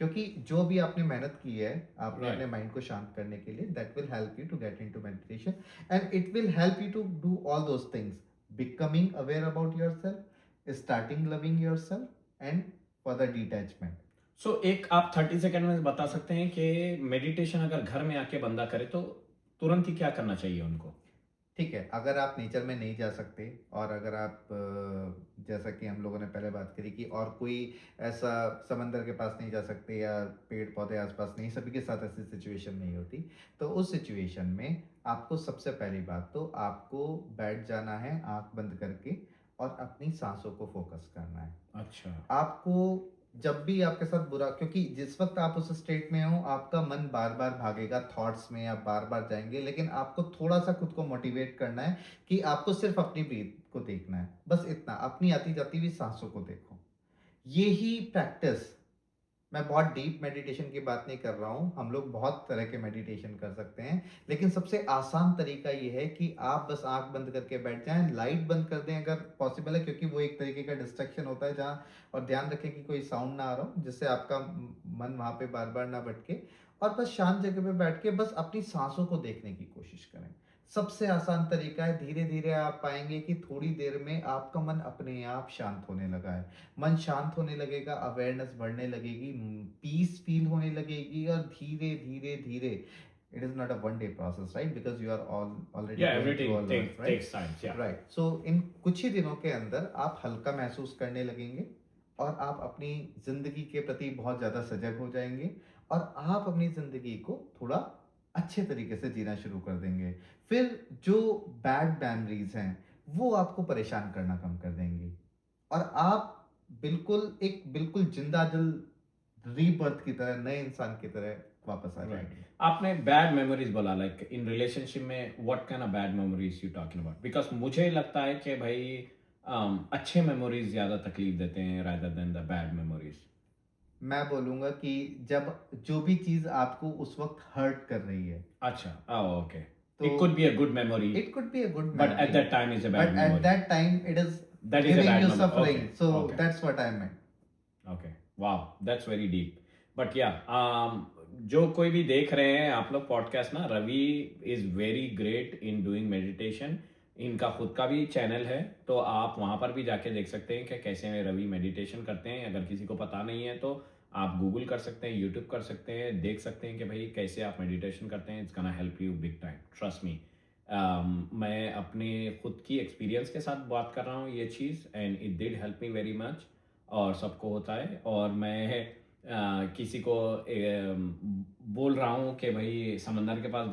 क्योंकि जो भी आपने मेहनत की है आपने Right. अपने माइंड को शांत करने के लिए, that will help you to get into meditation and it will help you to do all those things, becoming aware about yourself, starting loving yourself and for the detachment. So एक आप 30 second में बता सकते हैं कि meditation अगर घर में आके बंदा करे तो तुरंत ही क्या करना चाहिए उनको? ठीक है, अगर आप नेचर में नहीं जा सकते और अगर आप जैसा कि हम लोगों ने पहले बात करी कि और कोई ऐसा समंदर के पास नहीं जा सकते या पेड़ पौधे आसपास नहीं, सभी के साथ ऐसी सिचुएशन नहीं होती, तो उस सिचुएशन में आपको सबसे पहली बात तो आपको बैठ जाना है आंख बंद करके और अपनी सांसों को फोकस करना है। अच्छा। आपको जब भी आपके साथ बुरा, क्योंकि जिस वक्त आप उस स्टेट में हो आपका मन बार बार भागेगा थॉट्स में, आप बार बार जाएंगे, लेकिन आपको थोड़ा सा खुद को मोटिवेट करना है कि आपको सिर्फ अपनी ब्रीथ को देखना है, बस इतना, अपनी आती जाती हुई सांसों को देखो। ये ही प्रैक्टिस, मैं बहुत डीप मेडिटेशन की बात नहीं कर रहा हूँ, हम लोग बहुत तरह के मेडिटेशन कर सकते हैं, लेकिन सबसे आसान तरीका ये है कि आप बस आंख बंद करके बैठ जाएं, लाइट बंद कर दें अगर पॉसिबल है, क्योंकि वो एक तरीके का डिस्ट्रैक्शन होता है जहाँ, और ध्यान रखें कि कोई साउंड ना आ रहा हो जिससे आपका मन वहाँ पे बार बार ना भटके, और बस शांत जगह पे बैठ के बस अपनी सांसों को देखने की कोशिश करें। सबसे आसान तरीका है, धीरे धीरे आप पाएंगे कि थोड़ी देर में आपका मन अपने आप शांत होने लगा है। मन शांत होने लगेगा, अवेयरनेस बढ़ने लगेगी, पीस फील होने लगेगी, और धीरे धीरे धीरे, it is not a one day process, right, because you are already Yeah, everything takes time. Yeah. Right. So इन कुछ ही दिनों के अंदर आप हल्का महसूस करने लगेंगे और आप अपनी जिंदगी के प्रति बहुत ज्यादा सजग हो जाएंगे और आप अपनी जिंदगी को थोड़ा अच्छे तरीके से जीना शुरू कर देंगे। फिर जो बैड मेमोरीज हैं वो आपको परेशान करना कम कर देंगी और आप बिल्कुल जिंदा दिल रीबर्थ की तरह, नए इंसान की तरह वापस आ Right. जाएंगे। आपने बैड मेमोरीज बोला, लाइक इन रिलेशनशिप में what kind of bad memories you talking about? Because मुझे लगता है कि भाई अच्छे मेमोरीज ज्यादा तकलीफ देते हैं rather than the bad memories. मैं बोलूंगा कि जब जो भी चीज आपको उस वक्त हर्ट कर रही है, अच्छा, ओके, तो it could be a good memory, it could be a good but at memory, that time is a bad but at memory. that time it is That is a giving bad you memory. suffering. Okay. So Okay. that's what I meant. Okay, wow, that's very deep. But या जो कोई भी देख रहे हैं आप लोग podcast ना, Ravi is very great in doing meditation. इनका खुद का भी चैनल है, तो आप वहां पर भी जाके देख सकते हैं कि कैसे रवि मेडिटेशन करते हैं। अगर किसी को पता नहीं है तो आप गूगल कर सकते हैं, यूट्यूब कर सकते हैं, देख सकते हैं कि भाई कैसे आप मेडिटेशन करते हैं। It's gonna help you big time, trust me. मैं अपने खुद की एक्सपीरियंस के साथ बात कर रहा हूँ ये चीज़, and it did help me very much. और सबको होता है, और मैं किसी को बोल रहा हूँ कि भाई समंदर के पास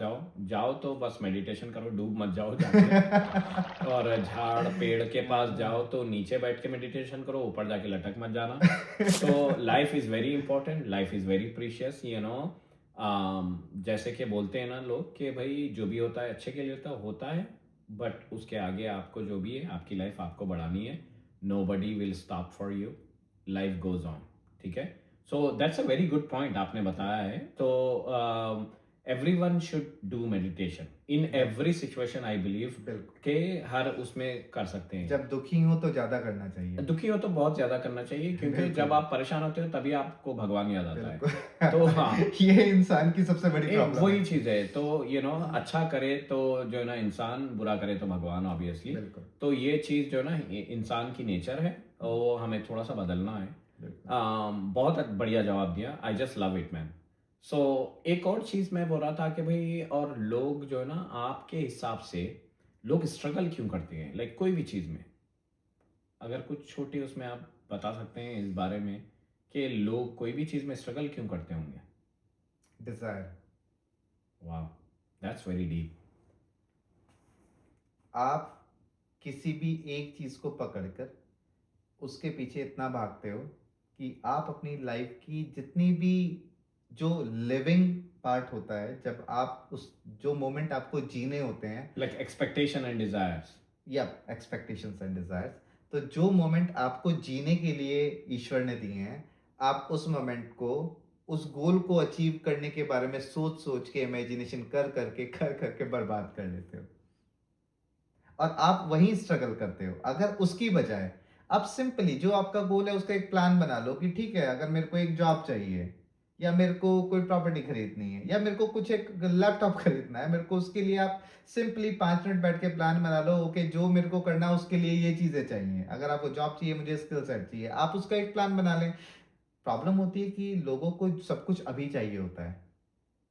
जाओ तो बस मेडिटेशन करो, डूब मत जाओ जाके। और झाड़ पेड़ के पास जाओ तो नीचे बैठ के मेडिटेशन करो, ऊपर जाके लटक मत जाना। तो life is very important, life is very precious, you know. जैसे कि बोलते हैं ना लोग कि भाई जो भी होता है अच्छे के लिए होता है, बट उसके आगे आपको जो भी है, आपकी लाइफ आपको बढ़ानी है। Nobody will stop for you, life goes on, ठीक है। So that's a very good point आपने बताया है। तो everyone should do meditation in every situation, I believe बिल्कुल। के हर उसमें कर सकते हैं। जब दुखी हो तो ज्यादा करना चाहिए। दुखी हो तो बहुत ज्यादा करना चाहिए, क्योंकि बिल्कुल। जब आप परेशान होते हो तभी आपको भगवान याद आता है। बिल्कुल। तो हाँ, ये इंसान की सबसे बड़ी प्रॉब्लम वही है। चीज है। तो यू नो, अच्छा करे तो जो है ना इंसान, बुरा करे तो भगवान, ऑब्वियसली। बिल्कुल। तो ये चीज जो है ना इंसान की नेचर है, और वो हमें थोड़ा सा बदलना है। बहुत बढ़िया जवाब दिया, I just love it man. So एक और चीज मैं बोल रहा था कि भाई, और लोग जो है ना, आपके हिसाब से लोग स्ट्रगल क्यों करते हैं, लाइक कोई भी चीज में? अगर कुछ छोटी उसमें आप बता सकते हैं इस बारे में कि लोग कोई भी चीज में स्ट्रगल क्यों करते होंगे? डिजायर। वाह, दैट्स वेरी डीप। आप किसी भी एक चीज को पकड़कर उसके पीछे इतना भागते हो कि आप अपनी लाइफ की जितनी भी जो लिविंग पार्ट होता है, जब आप उस जो मोमेंट आपको जीने होते हैं, लाइक एक्सपेक्टेशन एंड डिजायर्स। या एक्सपेक्टेशंस एंड डिजायर्स, तो जो मोमेंट आपको जीने के लिए ईश्वर ने दिए हैं, आप उस मोमेंट को, उस गोल को अचीव करने के बारे में सोच सोच के, इमेजिनेशन कर करके बर्बाद कर देते हो, और आप वहीं स्ट्रगल करते हो। अगर उसकी बजाय आप सिंपली जो आपका गोल है उसका एक प्लान बना लो कि ठीक है, अगर मेरे को एक जॉब चाहिए या मेरे को कोई प्रॉपर्टी खरीदनी है, या मेरे को कुछ एक लैपटॉप खरीदना है, मेरे को उसके लिए आप सिंपली 5 मिनट बैठ के प्लान बना लो। ओके, जो मेरे को करना है उसके लिए ये चीजें चाहिए, अगर आपको जॉब चाहिए, मुझे स्किल सेट चाहिए, आप उसका एक प्लान बना लें। प्रॉब्लम होती है कि लोगों को सब कुछ अभी चाहिए होता है,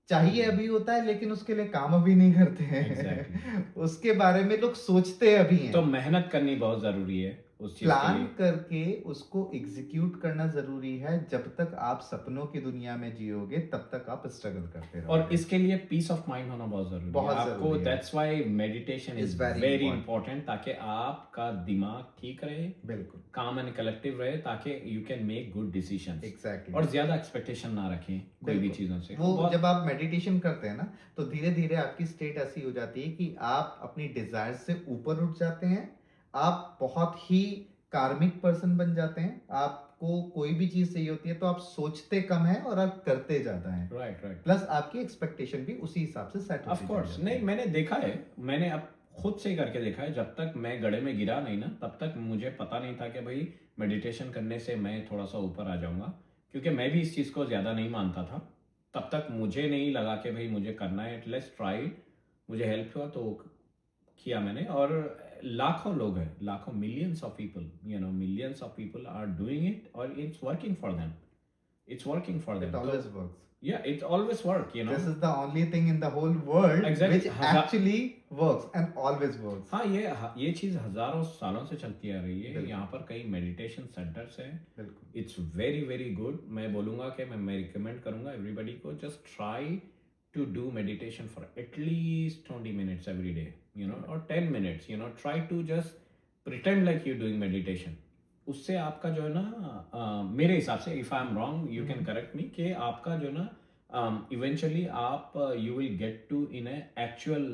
चाहिए हम्म, अभी होता है, लेकिन उसके लिए काम अभी नहीं करते एग्जैक्टली। हैं। उसके बारे में लोग सोचते अभी हैं। तो मेहनत करनी बहुत जरूरी है उस चीज के प्लान लिए। करके उसको एग्जीक्यूट करना जरूरी है। जब तक आप सपनों की दुनिया में जियोगे तब तक आप स्ट्रगल करते और रहोगे। इसके लिए पीस ऑफ माइंड होना बहुत जरूरी है बहुत आपको। जरूरी है। That's why meditation is is very very important. Important, ताकि आपका दिमाग ठीक रहे, बिल्कुल, काम एंड कलेक्टिव रहे, ताकि you can make good decisions. Exactly. और ज्यादा एक्सपेक्टेशन ना रखें कोई भी बिल्कुल। चीजों से। वो बहुत जब आप मेडिटेशन करते हैं ना, तो धीरे धीरे आपकी स्टेट ऐसी हो जाती है कि आप अपनी डिजायर से ऊपर उठ जाते हैं। आप बहुत ही कार्मिक पर्सन बन जाते हैं। आपको कोई भी चीज चाहिए होती है तो आप सोचते कम है और आप करते ज्यादा हैं। Right right. प्लस आपकी एक्सपेक्टेशन भी उसी हिसाब से सेट ऑफ होती कोर्स, चली नहीं जाती है। मैंने देखा है, मैंने अब खुद से ही करके देखा है। जब तक मैं गड्ढे में गिरा नहीं ना, तब तक मुझे पता नहीं था कि भाई मेडिटेशन करने से मैं थोड़ा सा ऊपर आ जाऊंगा, क्योंकि मैं भी इस चीज़ को ज़्यादा नहीं मानता था। तब तक मुझे नहीं लगा कि भाई मुझे करना है, एटलीस्ट ट्राई। मुझे हेल्प हुआ तो किया मैंने। और लाखों लोग हैं, लाखों, millions of people, millions of people are doing it, और it's working for them, it's working for It them. तो always works. या it's always work, This is the only thing in the whole world Exactly. which actually works and always works. हाँ, ये चीज हजारों सालों से चलती आ रही है। बिल्कुल। यहाँ पर कई मेडिटेशन सेंटर्स हैं। बिल्कुल। It's very very good. मैं बोलूंगा कि मैं रिकमेंड करूंगा एवरीबडी को, just try to do meditation for at least 20 minutes every day, और 10 minutes, try to just pretend like you doing meditation. उससे आपका जो है ना, मेरे हिसाब से, if I am wrong you can correct me, कि आपका जो है ना, इवेंचुअली आप you will get to in a actual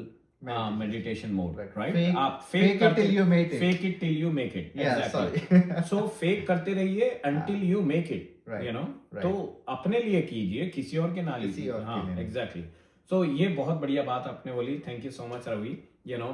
meditation mode, right? आप fake it till you make it. fake it till you make it. Yeah, Exactly. sorry. So fake करते रहिए until you make it. Right, right. तो अपने लिए कीजिए, किसी और के ना किसी लीजिए। और के हाँ, लिए नहीं। exactly. So ये बहुत बढ़िया बात आपने बोली। Thank you so much Ravi.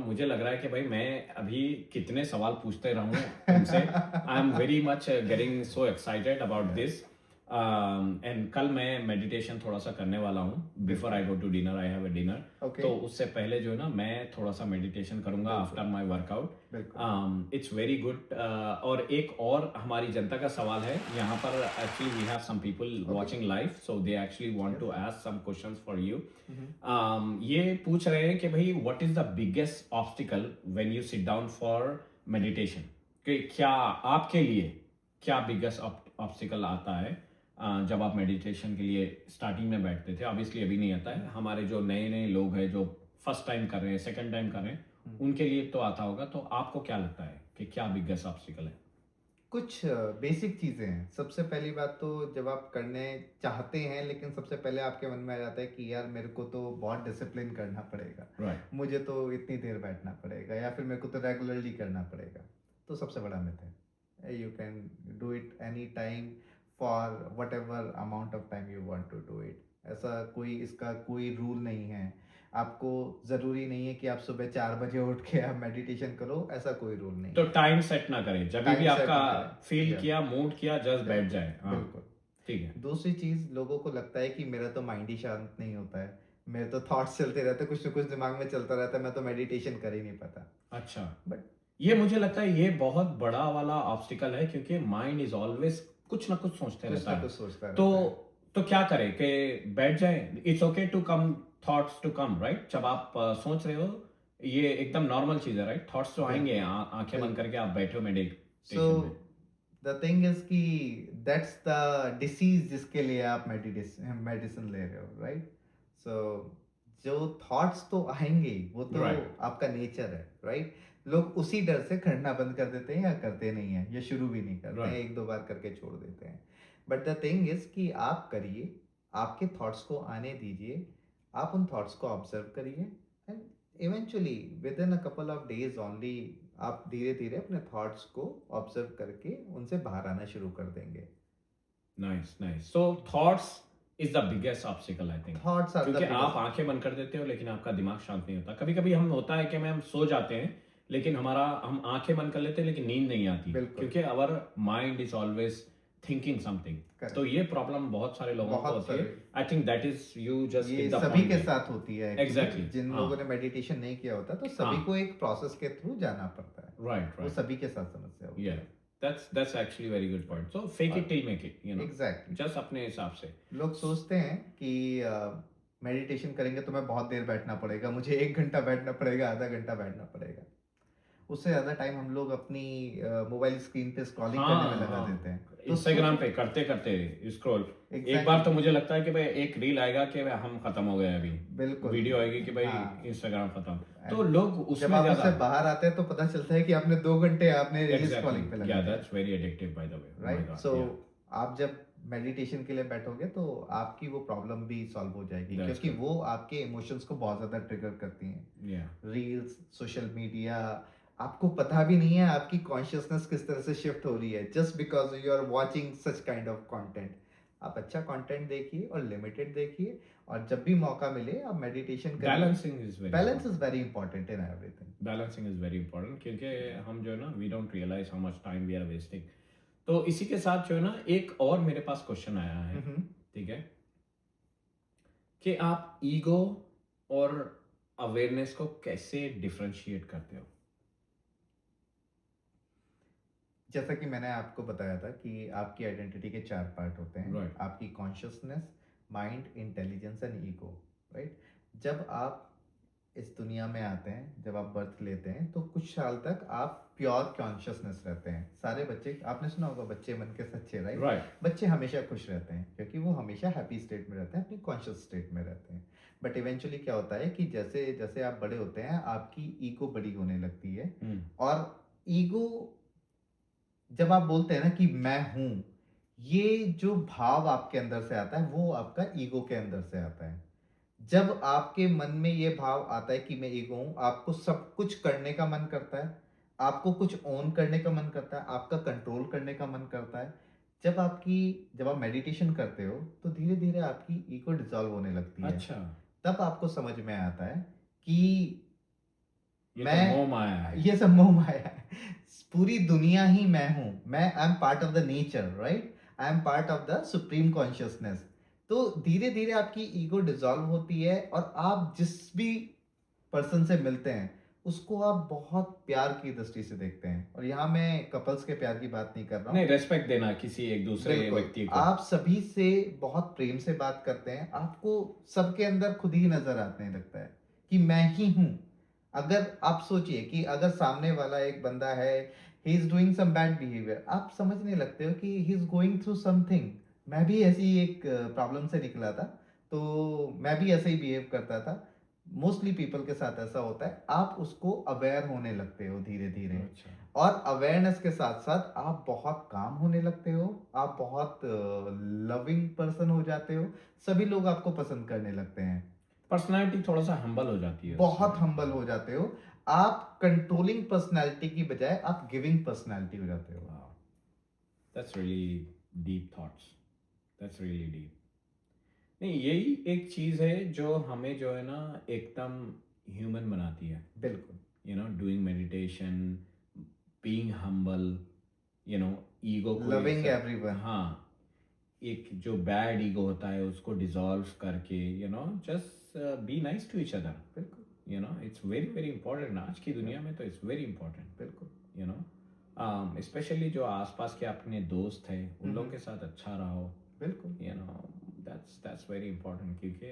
मुझे लग रहा है कि भाई मैं अभी कितने सवाल पूछते रहूं तुमसे। I am very much getting so excited about this. And कल मैं मेडिटेशन थोड़ा सा करने वाला हूँ। Before I go to dinner, I have a dinner. Okay. तो उससे पहले जो है ना, मैं थोड़ा सा मेडिटेशन करूंगा आफ्टर माय वर्कआउट। बिल्कुल। It's very good. और एक और हमारी जनता का सवाल है यहाँ पर। Actually we have some people watching live, so they actually want to ask some questions for you. ये पूछ रहे हैं कि भाई what is the biggest obstacle when you sit down for meditation? कि क्या आपके लिए क्या बिगेस्ट ऑब्स्टिकल आता है जब आप मेडिटेशन के लिए स्टार्टिंग में बैठते थे? ऑब्वियसली अभी नहीं आता है। हमारे जो नए नए लोग हैं, जो फर्स्ट टाइम कर रहे हैं, सेकंड टाइम कर रहे हैं, उनके लिए तो आता होगा। तो आपको क्या लगता है कि क्या बिगेस्ट ऑब्स्टिकल है? कुछ बेसिक चीजें हैं। सबसे पहली बात तो जब आप करने चाहते हैं, लेकिन सबसे पहले आपके मन में आ जाता है कि यार मेरे को तो बहुत डिसिप्लिन करना पड़ेगा, राइट। मुझे तो इतनी देर बैठना पड़ेगा, या फिर मेरे को तो रेगुलरली करना पड़ेगा। तो सबसे बड़ा मिथ है, you can do it any time for whatever amount of time you want to do it. ऐसा कोई इसका कोई रूल नहीं है। आपको जरूरी नहीं है कि आप सुबह 4 बजे उठ के आप मेडिटेशन करो, ऐसा कोई रूल नहीं। तो टाइम सेट ना करें, जब भी Time set आपका ना करें। Feel Yeah. किया, मूड किया, जस्ट बैठ जाए। हाँ, बिल्कुल। ठीक है। दूसरी चीज, लोगों को लगता है कि मेरा तो माइंड ही शांत नहीं होता है, मेरे तो थॉट्स चलते रहते हैं, कुछ ना कुछ दिमाग में चलता रहता है, मैं तो मेडिटेशन कर ही नहीं पाता। अच्छा, बट ये मुझे लगता है ये बहुत बड़ा वाला ऑब्स्टिकल है, क्योंकि माइंड इज ऑलवेज कुछ ना कुछ सोचते कुछ रहता ना है। कुछ सोचता रहता तो है। तो क्या करें कि बैठ जाए? It's okay to come, thoughts to come, right? जब आप सोच रहे हो, ये एकदम नॉर्मल चीज है, राइट? थॉट्स तो आएंगे, आंखें बंद करके आप बैठे हो मेडिटेशन सो में। द थिंग इज कि दैट्स द डिसीज जिसके लिए आप मेडिसिन ले रहे हो, राइट? सो जो थॉट्स तो आएंगे, वो तो Right. आपका नेचर है, राइट? लोग उसी डर से करना बंद कर देते हैं या करते नहीं है, या शुरू भी नहीं करते हैं, Right. 1-2 बार करके छोड़ देते हैं। बट द थिंग इज कि आप करिए, आपके थॉट्स को आने दीजिए, आप उन थॉट्स को ऑब्जर्व करिए, and eventually with in a couple of days only आप धीरे धीरे अपने थॉट्स को ऑब्जर्व करके उनसे बाहर आना शुरू कर देंगे। Nice nice. So thoughts is the biggest obstacle, I think. Thoughts are क्योंकि आप आंखें बंद कर देते हो, लेकिन आपका दिमाग शांत नहीं होता। कभी कभी हम होता है कि हम सो जाते हैं, लेकिन हम आंखें बंद कर लेते हैं, लेकिन नींद नहीं आती, बिल्कुल। क्योंकि our mind is always thinking something. Correct. तो ये प्रॉब्लम बहुत सारे लोगों को बहुत होती है। सारे I think that is you just ये हिट द सभी पॉइंट। के साथ होती है actually। Exactly, जिन हाँ। लोगों ने मेडिटेशन नहीं किया होता तो सभी हाँ। को एक प्रोसेस के थ्रू जाना पड़ता है, राइट वो राइट सभी के साथ समस्या होती या है। That's actually very good point. So fake it till make it, you know, exactly. Just अपने हिसाब से। लोग सोचते हैं कि मेडिटेशन करेंगे तो मैं बहुत देर बैठना पड़ेगा, मुझे 1 घंटा बैठना पड़ेगा, आधा घंटा बैठना पड़ेगा। उससे ज्यादा टाइम हम लोग अपनी मोबाइल स्क्रीन पे स्क्रॉलिंग करने में लगा देते हैं। तो इंस्टाग्राम पे करते करते स्क्रॉल। एक बार तो मुझे लगता है कि भाई एक रील आएगा कि भाई हम खत्म हो गए अभी, बिल्कुल वीडियो आएगी कि भाई हाँ। इंस्टाग्राम खत्म, तो लोग जब उसमें आप ज्यादा उससे बाहर आते हैं तो पता चलता है कि आपने 2 घंटे आपने रील स्क्रॉलिंग पे एग्जैक्टली लगा या दिया। That's very addictive by the way. Right. So आप जब मेडिटेशन के लिए बैठोगे तो आपकी वो प्रॉब्लम भी सॉल्व हो जाएगी, That's क्योंकि good. वो आपके इमोशंस को बहुत ज्यादा ट्रिगर करती हैं। या रील्स, सोशल मीडिया, आपको पता भी नहीं है आपकी कॉन्शियसनेस किस तरह से शिफ्ट हो रही है just because you are watching such kind of content. आप अच्छा कंटेंट देखिए और लिमिटेड देखिए, और जब भी मौका मिले आप मेडिटेशन करिए। Balance is very important in everything. Balancing is very important, क्योंकि हम जो है ना we don't realise how much time we are wasting. तो इसी के साथ जो है ना एक और मेरे पास क्वेश्चन आया है, ठीक है, कि आप ईगो और अवेयरनेस को कैसे डिफरेंशिएट करते हो? जैसा कि मैंने आपको बताया था कि आपकी आइडेंटिटी के 4 पार्ट होते हैं। Right. आपकी consciousness, mind, intelligence and ego. Right. जब आप इस दुनिया में आते हैं, जब आप बर्थ लेते हैं तो कुछ साल तक आप प्योर कॉन्शियसनेस रहते हैं। सारे बच्चे, आपने सुना होगा बच्चे मन के सच्चे, राइट? राइट। बच्चे हमेशा खुश रहते हैं क्योंकि वो हमेशा हैप्पी स्टेट में रहते हैं, अपनी कॉन्शियस स्टेट में रहते हैं। बट इवेंचुअली क्या होता है कि जैसे जैसे आप बड़े होते हैं आपकी ईगो बड़ी होने लगती है। और ईगो, जब आप बोलते हैं ना कि मैं हूं, ये जो भाव आपके अंदर से आता है वो आपका ईगो के अंदर से आता है। जब आपके मन में ये भाव आता है कि मैं ईगो हूं, आपको सब कुछ करने का मन करता है, आपको कुछ ओन करने का मन करता है, आपका कंट्रोल करने का मन करता है। जब आप मेडिटेशन करते हो तो धीरे धीरे आपकी ईगो डिसॉल्व होने लगती है। अच्छा, तब आपको समझ में आता है कि ये मैं तो मोह माया है। ये सब मोह माया है। पूरी दुनिया ही मैं हूं। मैं I am part of the nature, right? I am part of the supreme consciousness. तो धीरे धीरे आपकी ईगो डिसॉल्व होती है और आप जिस भी पर्सन से मिलते हैं उसको आप बहुत प्यार की दृष्टि से देखते हैं। और यहाँ मैं कपल्स के प्यार की बात नहीं कर रहा हूँ। नहीं, रेस्पेक्ट देना किसी एक दूसरे बिल्कुल। व्यक्ति को। आप सभी से बहुत प्रेम से बात करते हैं, आपको सबके अंदर खुद ही नजर आने लगता है कि मैं ही हूं। अगर आप सोचिए कि अगर सामने वाला एक बंदा है, he is doing some bad behaviour, आप समझने लगते हो कि he is going through something. मैं भी ऐसी एक प्रॉब्लम से निकला था, तो मैं भी ऐसे ही बिहेव करता था। मोस्टली पीपल के साथ ऐसा होता है। आप उसको अवेयर होने लगते हो धीरे धीरे। अच्छा, और अवेयरनेस के साथ साथ आप बहुत काम होने लगते हो, आप बहुत लविंग पर्सन हो जाते हो, सभी लोग आपको पसंद करने लगते हैं, पर्सनालिटी थोड़ा सा हम्बल हो जाती है, बहुत हम्बल हो जाते हो। आप कंट्रोलिंग पर्सनालिटी की बजाय आप गिविंग पर्सनालिटी हो जाते हो। That's really deep thoughts, that's really deep. नहीं, यही एक चीज है जो हमें जो है ना एकदम ह्यूमन बनाती है। बिल्कुल। You no, doing meditation, being humble, you know, ego को लविंग एवरीवन। हाँ, एक जो बैड ईगो होता है उसको डिसॉल्व करके, you know, just be nice to each other. बिल्कुल। You know, it's very very important आज की दुनिया में, तो इट्स वेरी इंपॉर्टेंट। बिल्कुल। यू नो, स्पेशली जो आसपास के अपने दोस्त हैं उन लोगों के साथ अच्छा रहो। बिल्कुल। You no, that's very important, क्योंकि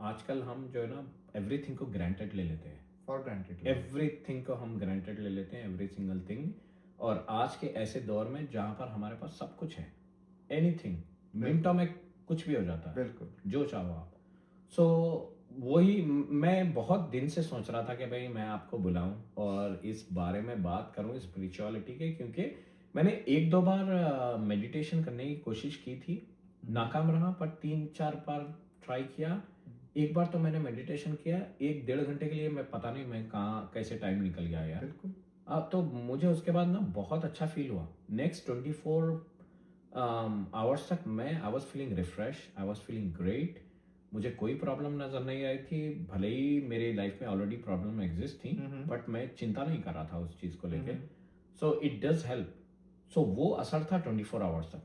आजकल हम जो है ना एवरीथिंग को ग्रांटेड ले लेते हैं। For granted. एवरीथिंग को हम ग्रांटेड ले लेते हैं, एवरी सिंगल थिंग। और आज के ऐसे दौर में जहाँ पर हमारे पास सब कुछ है, एनीथिंग, मिनटों में कुछ भी हो जाता है, बिल्कुल, जो चाहो आप। सो वही मैं बहुत दिन से सोच रहा था कि भाई मैं आपको बुलाऊं और इस बारे में बात करूं स्पिरिचुअलिटी के, क्योंकि मैंने 1-2 बार मेडिटेशन करने की कोशिश की थी, नाकाम रहा, पर 3-4 बार ट्राई किया। एक बार तो मैंने मेडिटेशन किया 1-1.5 घंटे के लिए, मैं पता नहीं मैं कहाँ कैसे टाइम निकल गया यार। बिल्कुल। तो मुझे उसके बाद ना बहुत अच्छा फील हुआ। नेक्स्ट 24 आवर्स तक मैं I was feeling refresh, I was feeling great. मुझे कोई प्रॉब्लम नजर नहीं आई थी, भले ही मेरी लाइफ में ऑलरेडी प्रॉब्लम एग्जिस्ट थी, बट मैं चिंता नहीं कर रहा था उस चीज को लेके। So it does help. So वो असर था 24 आवर्स तक.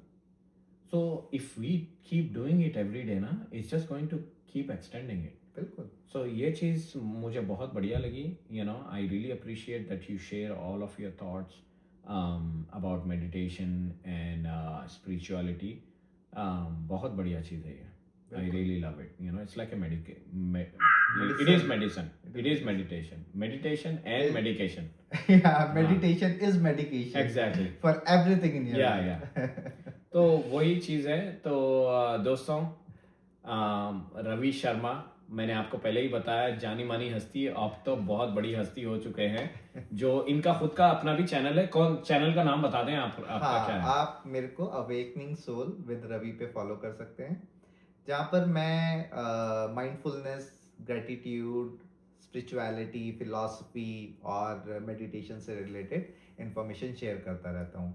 So if we keep doing it every day ना, it's just going to keep extending it. बिल्कुल. So ये चीज़ मुझे बहुत बढ़िया लगी. You know, I really appreciate that you share all of your thoughts about meditation and spirituality. बहुत बढ़िया चीज़ है ये. I बिल्कुल. really love it. You know, it's like a it Medicine. is medicine. It is meditation. Meditation and It- medication. Yeah, meditation is medication Exactly. for everything in your Yeah, life. तो वही चीज़ है. तो दोस्तों, रवि शर्मा, मैंने आपको पहले ही बताया, जानी मानी हस्ती, अब तो बहुत बड़ी हस्ती हो चुके हैं. जो इनका खुद का अपना भी चैनल है. कौन चैनल का नाम बता दें आपका हाँ, क्या है? आप मेरे को अवेकनिंग सोल विद रवि पे फॉलो कर सकते हैं, जहाँ पर मैं माइंडफुलनेस, ग्रेटिट्यूड, स्पिरिचुअलिटी, फिलॉसफी और मेडिटेशन से रिलेटेड इंफॉर्मेशन शेयर करता रहता हूँ.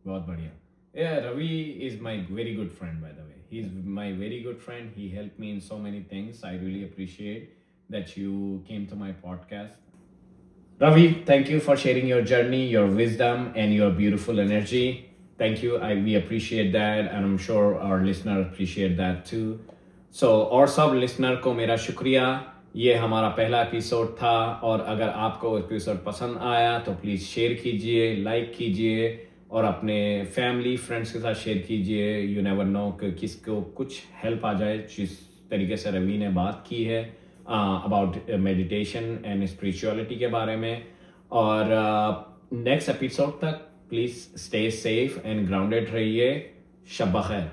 बहुत बढ़िया. Yeah, Ravi is my very good friend, by the way. He's my very good friend. He helped me in so many things. I really appreciate that you came to my podcast. Ravi, thank you for sharing your journey, your wisdom, and your beautiful energy. Thank you. We appreciate that, and I'm sure our listener appreciate that too. So, और सब listener को मेरा शुक्रिया. ये हमारा पहला episode था, और अगर आपको एपिसोड पसंद आया तो प्लीज़ शेयर कीजिए, लाइक कीजिए, और अपने फैमिली फ्रेंड्स के साथ शेयर कीजिए. यू नेवर नो कि किसको कुछ हेल्प आ जाए, जिस तरीके से रवि ने बात की है अबाउट मेडिटेशन एंड स्पिरिचुअलिटी के बारे में. और नेक्स्ट एपिसोड तक please stay safe and grounded रहिए. शब बखैर.